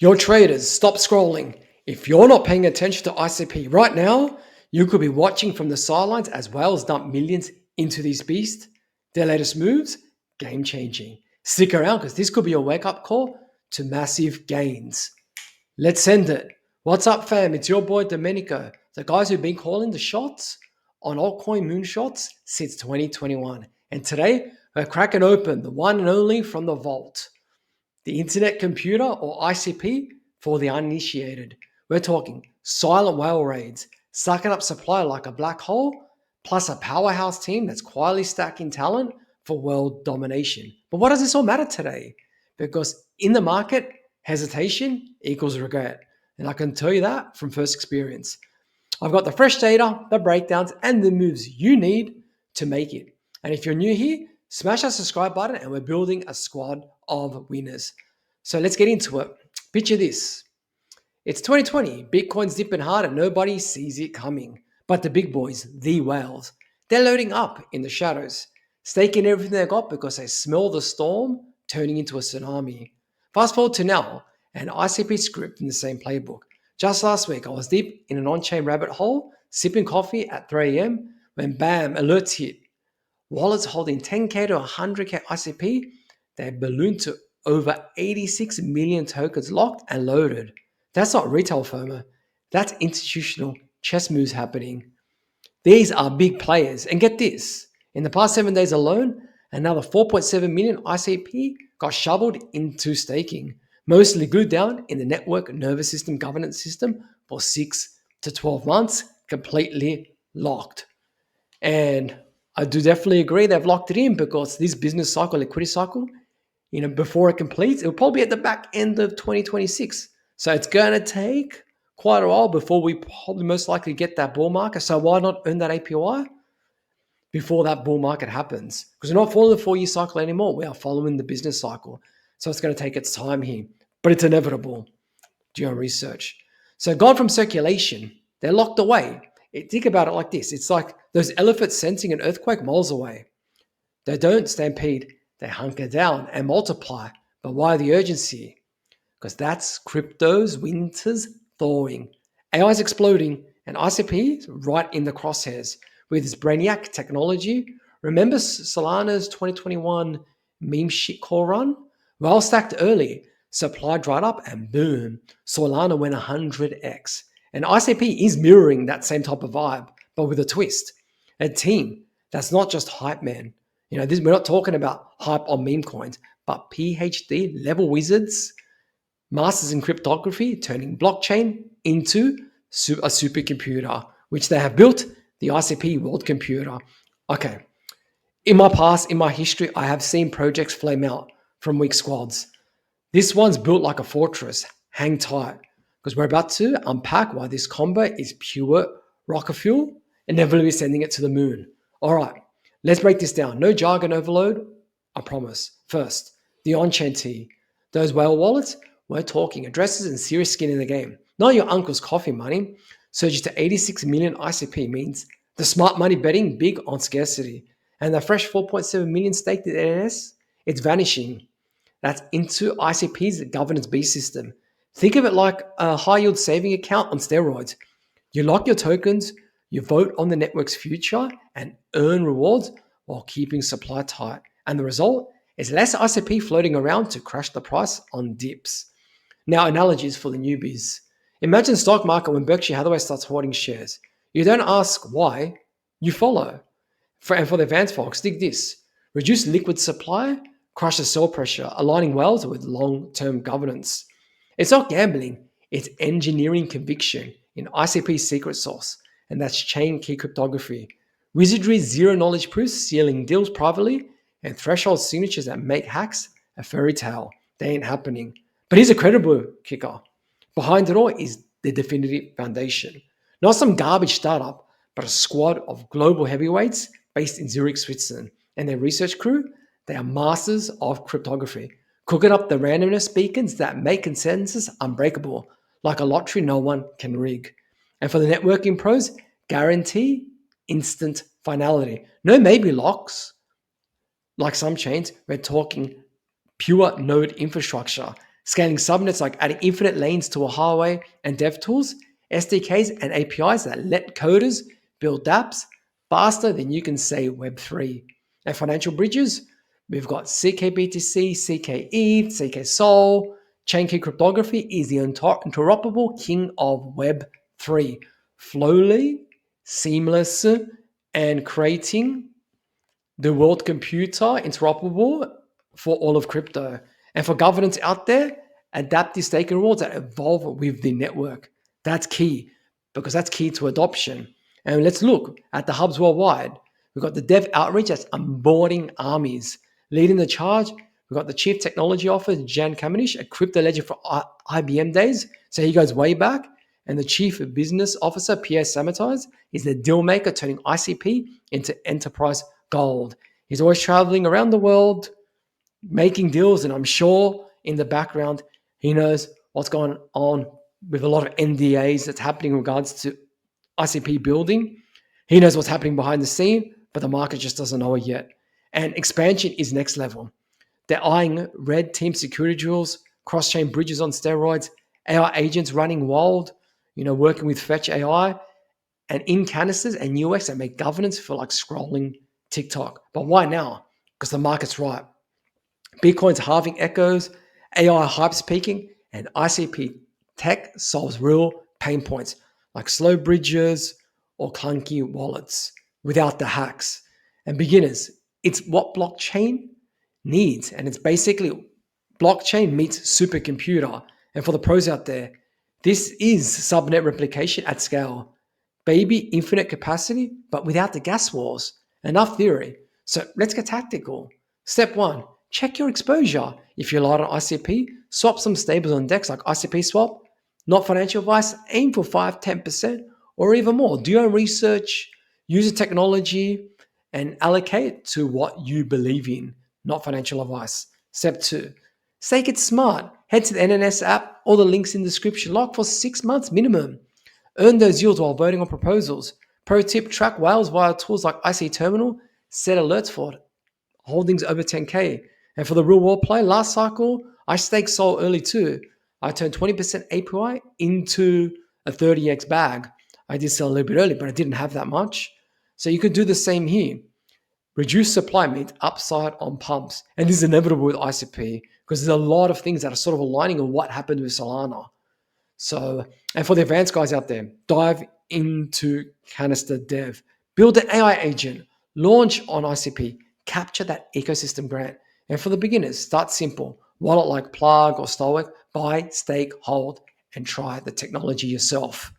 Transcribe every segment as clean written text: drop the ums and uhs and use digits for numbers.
Your traders, stop scrolling. If you're not paying attention to ICP right now, you could be watching from the sidelines as whales dump millions into these beasts. Their latest moves, game changing. Stick around because this could be a wake up call to massive gains. Let's send it. What's up, fam? It's your boy Domenico, the guys who've been calling the shots on altcoin moonshots since 2021. And today, we're cracking open the one and only from the vault, the Internet Computer, or ICP, for the uninitiated. We're talking silent whale raids, sucking up supply like a black hole, plus a powerhouse team that's quietly stacking talent for world domination. But what does this all matter today? Because in the market, hesitation equals regret. And I can tell you that from first experience. I've got the fresh data, the breakdowns, and the moves you need to make it. And if you're new here, smash that subscribe button and we're building a squad of winners. So let's get into it. Picture this. It's 2020. Bitcoin's dipping hard and nobody sees it coming. But the big boys, the whales, they're loading up in the shadows, staking everything they got because they smell the storm turning into a tsunami. Fast forward to now, and ICP script in the same playbook. Just last week, I was deep in an on-chain rabbit hole, sipping coffee at 3 a.m. when bam, alerts hit. Wallets holding 10K to 100K ICP, they ballooned to over 86 million tokens locked and loaded. That's not retail FOMO. That's institutional chess moves happening. These are big players. And get this, in the past 7 days alone, another 4.7 million ICP got shoveled into staking, mostly glued down in the network nervous system governance system for 6 to 12 months, completely locked. And I do definitely agree they've locked it in because this business cycle, liquidity cycle, before it completes, it'll probably be at the back end of 2026. So it's going to take quite a while before we probably most likely get that bull market. So why not earn that APY before that bull market happens? Because we're not following the 4-year cycle anymore. We are following the business cycle. So it's going to take its time here, but it's inevitable. Do your research. So gone from circulation, they're locked away. Think about it like this. It's like those elephants sensing an earthquake miles away. They don't stampede. They hunker down and multiply. But why the urgency? Because that's crypto's winters thawing. AI is exploding and ICP is right in the crosshairs with its brainiac technology. Remember Solana's 2021 meme shitcore run? Well stacked early. Supply dried up and boom, Solana went 100x. And ICP is mirroring that same type of vibe, but with a twist. A team that's not just hype man. We're not talking about hype on meme coins, but PhD level wizards, masters in cryptography, turning blockchain into a supercomputer, which they have built, the ICP world computer. Okay. In my past, in my history, I have seen projects flame out from weak squads. This one's built like a fortress. Hang tight, because we're about to unpack why this combo is pure rocket fuel and inevitably sending it to the moon. All right, let's break this down. No jargon overload, I promise. First, the on-chain T. Those whale wallets, we're talking addresses and serious skin in the game. Not your uncle's coffee money. Surges to 86 million ICP means the smart money betting big on scarcity. And the fresh 4.7 million staked in NS, it's vanishing. That's into ICP's governance B system. Think of it like a high-yield saving account on steroids. You lock your tokens, you vote on the network's future, and earn rewards while keeping supply tight. And the result is less ICP floating around to crash the price on dips. Now, analogies for the newbies. Imagine stock market when Berkshire Hathaway starts hoarding shares. You don't ask why, you follow. And for the advanced folks, dig this. Reduce liquid supply, crush the sell pressure, aligning well with long-term governance. It's not gambling, it's engineering conviction in ICP's secret sauce, and that's chain key cryptography. Wizardry's zero-knowledge proofs sealing deals privately, and threshold signatures that make hacks a fairy tale. They ain't happening. But here's a credible kicker. Behind it all is the DFINITY Foundation. Not some garbage startup, but a squad of global heavyweights based in Zurich, Switzerland. And their research crew, they are masters of cryptography, cooking up the randomness beacons that make consensus unbreakable, like a lottery no one can rig. And for the networking pros, guarantee instant finality. No maybe locks. Like some chains, we're talking pure node infrastructure. Scaling subnets like adding infinite lanes to a highway and dev tools, SDKs and APIs that let coders build dApps faster than you can say Web3. And financial bridges, we've got CKBTC, CKETH, CKSOL. Chain key cryptography is the interoperable king of Web3. Flowly, seamless, and creating the world computer interoperable for all of crypto. And for governance out there, adaptive staking rewards that evolve with the network. That's key because that's key to adoption. And let's look at the hubs worldwide. We've got the dev outreach that's onboarding armies. Leading the charge, we've got the chief technology officer, Camenisch, a crypto legend for IBM days. So he goes way back. And the chief business officer, Pierre, Samaties, is the deal maker turning ICP into enterprise gold. He's always traveling around the world, making deals, and I'm sure in the background, he knows what's going on with a lot of NDAs that's happening in regards to ICP building. He knows what's happening behind the scene, but the market just doesn't know it yet. And expansion is next level. They're eyeing red team security drills, cross-chain bridges on steroids, AI agents running wild, working with Fetch AI, and in canisters and UX that make governance feel like scrolling TikTok. But why now? Because the market's right. Bitcoin's halving echoes, AI hype's peaking, and ICP tech solves real pain points like slow bridges or clunky wallets without the hacks. And beginners, it's what blockchain needs. And it's basically blockchain meets supercomputer. And for the pros out there, this is subnet replication at scale. Baby infinite capacity, but without the gas wars. Enough theory. So let's get tactical. Step 1, check your exposure. If you're light on ICP, swap some stables on DEX like ICP swap. Not financial advice, aim for 5-10% or even more. Do your own research, use the technology, and allocate to what you believe in, not financial advice. Step 2, stake it smart. Head to the NNS app or the links in the description. Lock for 6 months minimum. Earn those yields while voting on proposals. Pro tip, track whales via tools like IC Terminal. Set alerts for holdings over 10K. And for the real world play, last cycle, I staked Sol early too. I turned 20% APY into a 30x bag. I did sell a little bit early, but I didn't have that much. So you could do the same here. Reduce supply means upside on pumps. And this is inevitable with ICP because there's a lot of things that are sort of aligning on what happened with Solana. So, and for the advanced guys out there, dive into canister dev. Build an AI agent. Launch on ICP. Capture that ecosystem grant. And for the beginners, start simple. Wallet like Plug or Stalwart. Buy, stake, hold, and try the technology yourself.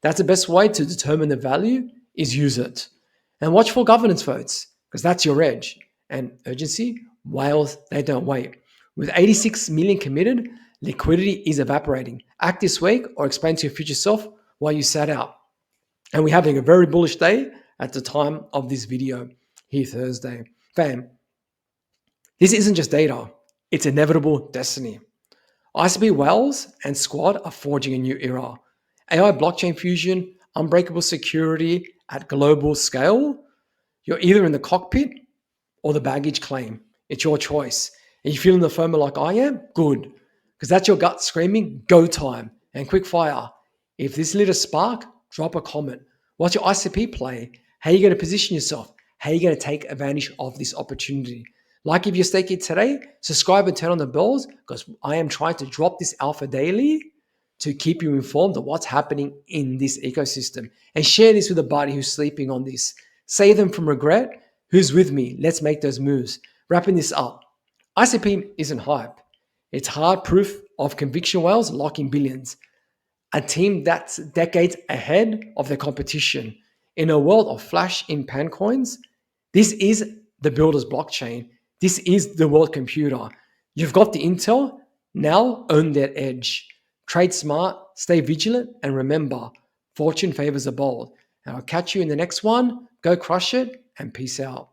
That's the best way to determine the value is use it. And watch for governance votes because that's your edge. And urgency, whales, they don't wait. With 86 million committed, liquidity is evaporating. Act this week or explain to your future self why you sat out. And we're having a very bullish day at the time of this video here Thursday. Fam, this isn't just data. It's inevitable destiny. ICP whales and squad are forging a new era. AI blockchain fusion, unbreakable security at global scale. You're either in the cockpit or the baggage claim. It's your choice. And you feeling the FOMO like I am? Good. Because that's your gut screaming, go time. And quick fire. If this lit a spark, drop a comment. What's your ICP play? How are you going to position yourself? How are you going to take advantage of this opportunity? Like if you're staking today, subscribe and turn on the bells because I am trying to drop this alpha daily to keep you informed of what's happening in this ecosystem. And share this with a buddy who's sleeping on this. Save them from regret. Who's with me? Let's make those moves. Wrapping this up. ICP isn't hype. It's hard proof of conviction whales locking billions. A team that's decades ahead of the competition. In a world of flash in pan coins, this is the builder's blockchain. This is the world computer. You've got the intel, now own that edge. Trade smart, stay vigilant, and remember, fortune favors the bold. And I'll catch you in the next one. Go crush it, and peace out.